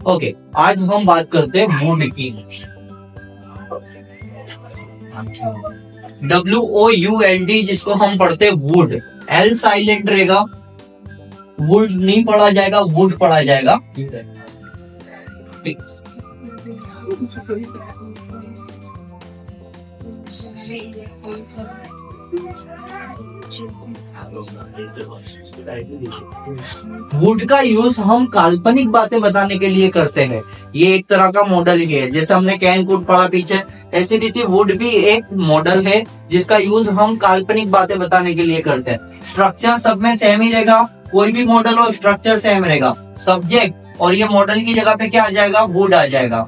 Okay, आज हम बात करते हैं वुड की। WOULD जिसको हम पढ़ते हैं वुड, L साइलेंट रहेगा, वुड नहीं पढ़ा जाएगा, वुड पढ़ा जाएगा। वुड का यूज हम काल्पनिक बातें बताने के लिए करते हैं। ये एक तरह का मॉडल ही है, जैसे हमने कैन कूड पढ़ा पीछे, ऐसी रीति वुड भी एक मॉडल है जिसका यूज हम काल्पनिक बातें बताने के लिए करते हैं। स्ट्रक्चर सब में सेम ही रहेगा, कोई भी मॉडल हो स्ट्रक्चर सेम रहेगा। सब्जेक्ट और ये मॉडल की जगह पे क्या आ जाएगा, वुड आ जाएगा।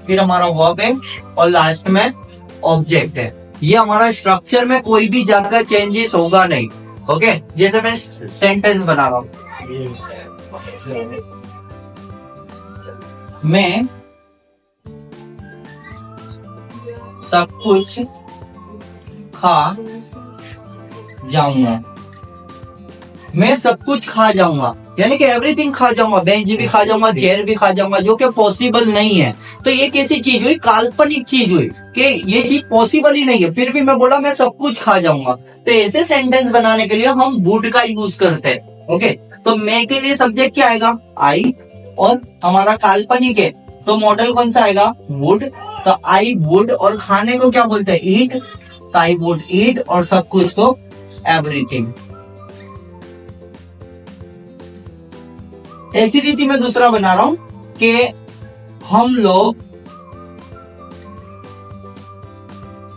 फिर हमारा वर्ब है और लास्ट में ऑब्जेक्ट है। ये हमारा स्ट्रक्चर में कोई भी ज्यादा चेंजेस होगा नहीं। ओके, जैसे मैं सेंटेंस बना रहा हूं, मैं सब कुछ खा जाऊंगा। मैं सब कुछ खा जाऊंगा यानी कि एवरीथिंग खा जाऊंगा, बेंच भी खा जाऊंगा, चेयर भी खा जाऊंगा, जो कि पॉसिबल नहीं है। तो ये कैसी चीज हुई, काल्पनिक चीज हुई कि ये चीज पॉसिबल ही नहीं है, फिर भी मैं बोला मैं सब कुछ खा जाऊंगा। तो ऐसे सेंटेंस बनाने के लिए हम वुड का यूज करते हैं। ओके, तो मैं के लिए सब्जेक्ट क्या आएगा, आई, और हमारा काल्पनिक है तो मॉडल कौन सा आएगा, वुड। तो आई वुड, और खाने को क्या बोलते हैं, ईट, तो आई वुड ईट, और सब कुछ को एवरीथिंग। ऐसी रीति में दूसरा बना रहा हूं कि हम लोग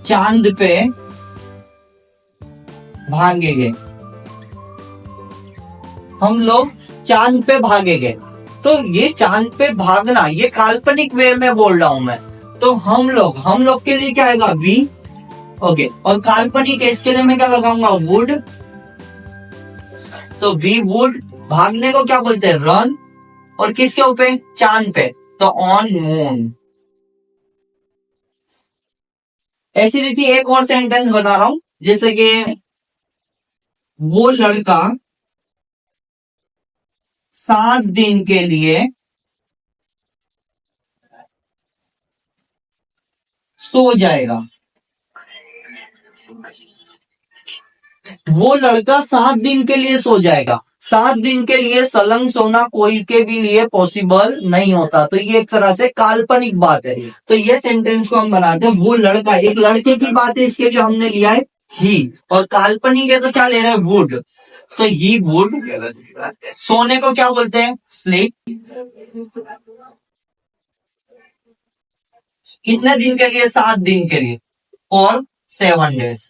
चांद पे भागेंगे। हम लोग चांद पे भागेंगे। तो ये चांद पे भागना ये काल्पनिक वे में बोल रहा हूं मैं। तो हम लोग के लिए क्या आएगा, वी। ओके, और काल्पनिक इसके लिए मैं क्या लगाऊंगा, वुड। तो वी वुड, भागने को क्या बोलते हैं, रन, और किसके ऊपर, चांद पे, तो ऑन मून। ऐसी रीति एक और सेंटेंस बना रहा हूं, जैसे कि वो लड़का 7 दिन के लिए सो जाएगा। वो लड़का 7 दिन के लिए सो जाएगा। 7 दिन के लिए सलंग सोना कोई के भी लिए पॉसिबल नहीं होता। तो ये एक तरह से काल्पनिक बात है। तो ये सेंटेंस को हम बनाते हैं, वो लड़का, एक लड़के की बात है, इसके लिए हमने लिया है ही, और काल्पनिक है तो क्या ले रहे हैं, वुड। तो ही वुड, सोने को क्या बोलते हैं, स्लीप। कितने दिन के लिए, 7 दिन के लिए, और 7 डेज।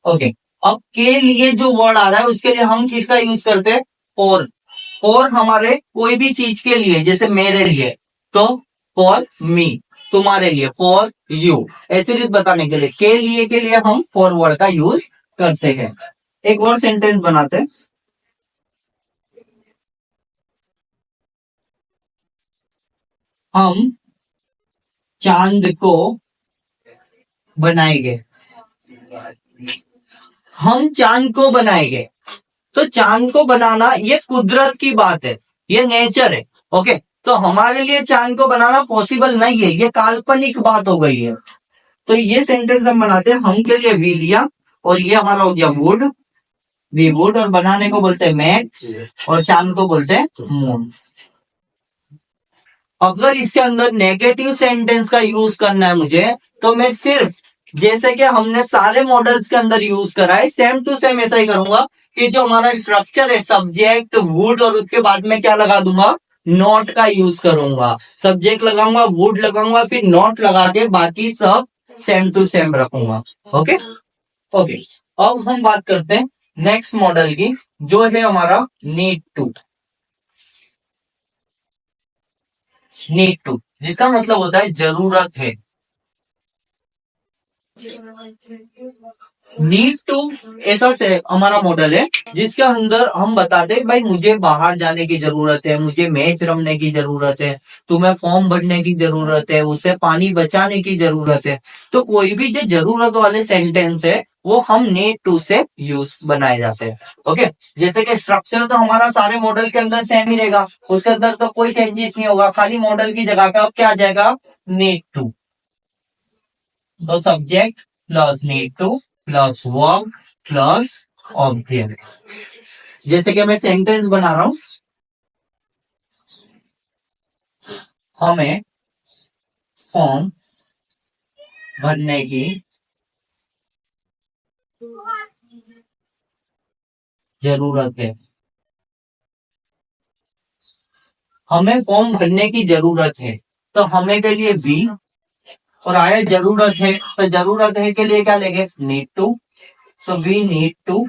ओके, अब के लिए जो वर्ड आ रहा है उसके लिए हम किसका यूज करते हैं, फॉर हमारे कोई भी चीज के लिए, जैसे मेरे लिए तो फॉर मी, तुम्हारे लिए फॉर यू, ऐसी रीत बताने के लिए हम फॉर वर्ड का यूज करते हैं। एक और सेंटेंस बनाते हैं, हम चांद को बनाएंगे। हम चांद को बनाएंगे। तो चांद को बनाना ये कुदरत की बात है, ये नेचर है। ओके, तो हमारे लिए चांद को बनाना पॉसिबल नहीं है, ये काल्पनिक बात हो गई है। तो ये सेंटेंस हम बनाते हैं, हम के लिए वी लिया, और ये हमारा हो गया वुड, वी वुड, और बनाने को बोलते हैं मैक, और चांद को बोलते हैं मून। अगर इसके अंदर नेगेटिव सेंटेंस का यूज करना है मुझे, तो मैं सिर्फ जैसे कि हमने सारे मॉडल्स के अंदर यूज करा है, सेम टू सेम ऐसा ही करूंगा कि जो हमारा स्ट्रक्चर है सब्जेक्ट वुड, और उसके बाद में क्या लगा दूंगा, नॉट का यूज करूंगा। सब्जेक्ट लगाऊंगा, वुड लगाऊंगा, फिर नॉट लगा के बाकी सब सेम टू सेम रखूंगा। ओके ओके, अब हम बात करते हैं नेक्स्ट मॉडल की, जो है हमारा नीड टू। नीड टू जिसका मतलब होता है जरूरत है। नीड टू ऐसा से हमारा मॉडल है जिसके अंदर हम बताते हैं भाई मुझे बाहर जाने की जरूरत है, मुझे मैच रमने की जरूरत है, तुम्हें फॉर्म भरने की जरूरत है, उसे पानी बचाने की जरूरत है। तो कोई भी जो जरूरत वाले सेंटेंस है वो हम नीड टू से यूज बनाए जाते हैं। ओके, जैसे कि स्ट्रक्चर तो हमारा सारे मॉडल के अंदर सेम ही रहेगा, उसके अंदर तो कोई चेंजेस नहीं होगा, खाली मॉडल की जगह पे अब क्या आ जाएगा, नीड टू। तो subject plus need two plus verb plus object. जैसे कि मैं सेंटेंस बना रहा हूं, हमें फॉर्म भरने की जरूरत है, हमें फॉर्म भरने की जरूरत है। तो हमें के लिए बी, और आया जरूरत है, तो जरूरत है के लिए क्या लेंगे, need to. So we need to,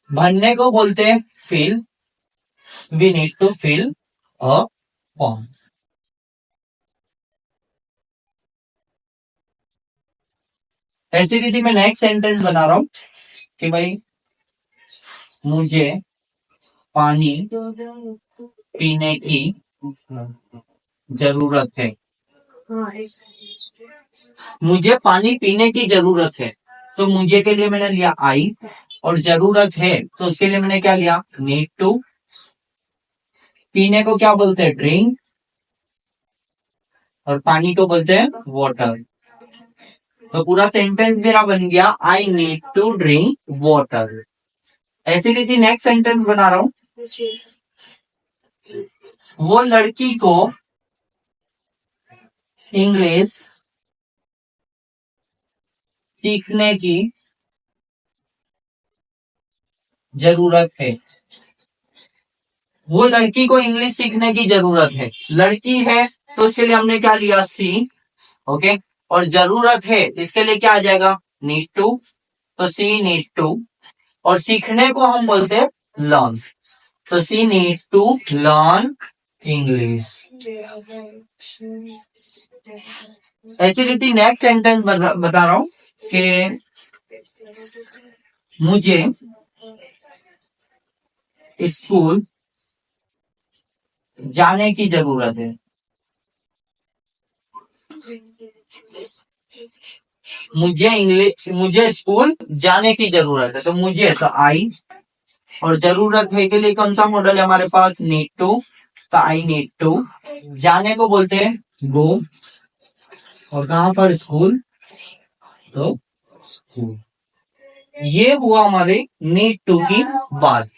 भरने को बोलते हैं fill, we need to fill a form. ऐसी रीति में नेक्स्ट सेंटेंस बना रहा हूं कि भाई मुझे पानी पीने की जरूरत है, मुझे पानी पीने की जरूरत है। तो मुझे के लिए मैंने लिया आई, और जरूरत है तो उसके लिए मैंने क्या लिया, नीड टू। पीने को क्या बोलते हैं, ड्रिंक, और पानी को बोलते हैं वाटर। तो पूरा सेंटेंस मेरा बन गया, I need to drink water. ऐसी रीति नेक्स्ट सेंटेंस बना रहा हूं, वो लड़की को इंग्लिश सीखने की जरूरत है, वो लड़की को इंग्लिश सीखने की जरूरत है। लड़की है तो उसके लिए हमने क्या लिया, सी। ओके, और जरूरत है इसके लिए क्या आ जाएगा, नीड टू। तो सी नीड टू, और सीखने को हम बोलते हैं लर्न। तो सी नीड टू लर्न इंग्लिश। ऐसी रीति नेक्स्ट सेंटेंस बता रहा हूं कि मुझे स्कूल जाने की जरूरत है, मुझे स्कूल जाने की जरूरत है। तो मुझे तो आई, और जरूरत है के लिए कौन सा मॉडल है हमारे पास, नीड टू। तो आई नीड टू, जाने को बोलते हैं गो, और कहां पर, स्कूल। तो ये हुआ हमारे नीड टू की बात।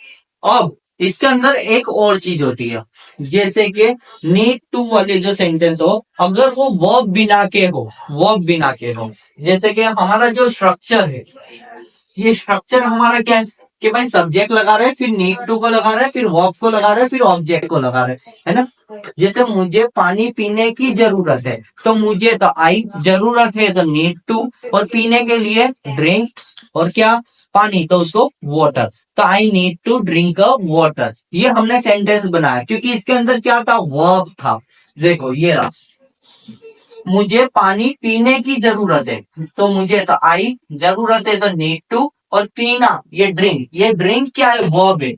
अब इसके अंदर एक और चीज होती है, जैसे कि नीड टू वाले जो सेंटेंस हो, अगर वो वर्ब बिना के हो, वर्ब बिना के हो, जैसे कि हमारा जो स्ट्रक्चर है, ये स्ट्रक्चर हमारा क्या है कि भाई सब्जेक्ट लगा रहे, फिर नीड टू को लगा रहे, फिर वर्ब को लगा रहे, फिर ऑब्जेक्ट को लगा रहे, है ना। जैसे मुझे पानी पीने की जरूरत है, तो मुझे तो आई, जरूरत है तो नीड टू, और पीने के लिए ड्रिंक, और क्या, पानी, तो उसको वाटर। तो I need to drink a water. ये हमने सेंटेंस बनाया क्योंकि इसके अंदर क्या था, वर्ब था। देखो ये रहा, मुझे पानी पीने की जरूरत है, तो मुझे तो आई, जरूरत है तो नीड टू, और पीना ये ड्रिंक क्या है, वर्ब है।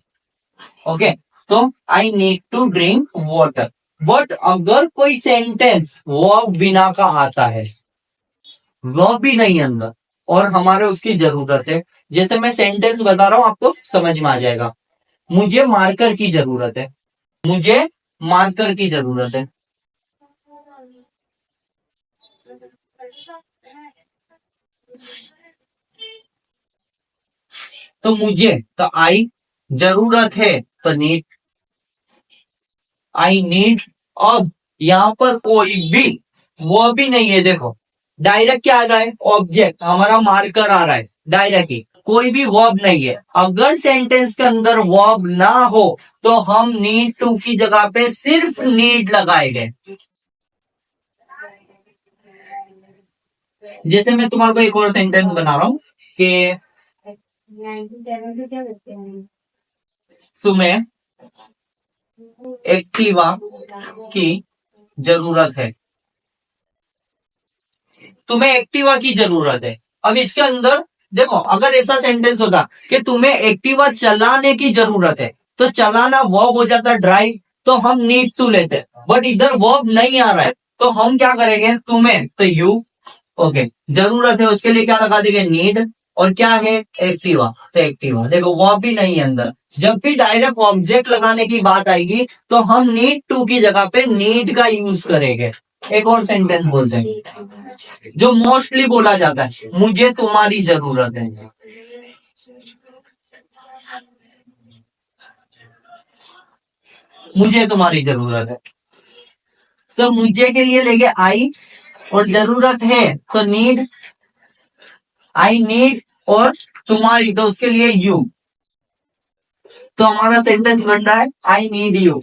ओके, तो I need to drink water. But अगर कोई सेंटेंस वर्ब बिना का आता है, वर्ब भी नहीं अंदर, और हमारे उसकी जरूरत है, जैसे मैं सेंटेंस बता रहा हूं, आपको समझ में आ जाएगा। मुझे मार्कर की जरूरत है, मुझे मार्कर की जरूरत है। तो मुझे तो आई, जरूरत है तो नीड, आई नीड। अब यहां पर कोई भी वो भी नहीं है, देखो डायरेक्ट क्या आ रहा है, ऑब्जेक्ट हमारा मार्कर आ रहा है डायरेक्ट ही, कोई भी वर्ब नहीं है। अगर सेंटेंस के अंदर वर्ब ना हो तो हम नीड टू की जगह पे सिर्फ नीड लगाएंगे। जैसे मैं तुम्हारे को एक और सेंटेंस बना रहा हूं कि तुम्हें एक्टिवा की जरूरत है, तुम्हें एक्टिवा की जरूरत है। अब इसके अंदर देखो, अगर ऐसा सेंटेंस होता कि तुम्हें एक्टिवा चलाने की जरूरत है, तो चलाना वर्ब हो जाता ड्राइव, तो हम नीड टू लेते। बट इधर वर्ब नहीं आ रहा है, तो हम क्या करेंगे, तुम्हें तो यू। ओके, जरूरत है उसके लिए क्या लगा देंगे, नीड, और क्या है एक्टिवा, तो एक्टिवा देखो वो भी नहीं है अंदर। जब भी डायरेक्ट ऑब्जेक्ट लगाने की बात आएगी तो हम नीड टू की जगह पे नीड का यूज करेंगे। एक और सेंटेंस बोलते हैं जो मोस्टली बोला जाता है, मुझे तुम्हारी जरूरत है। मुझे तुम्हारी जरूरत है, तो मुझे के लिए लेंगे आई, और जरूरत है तो नीड, आई नीड, और तुम्हारी तो उसके लिए यू। तो हमारा सेंटेंस बन रहा है आई नीड यू।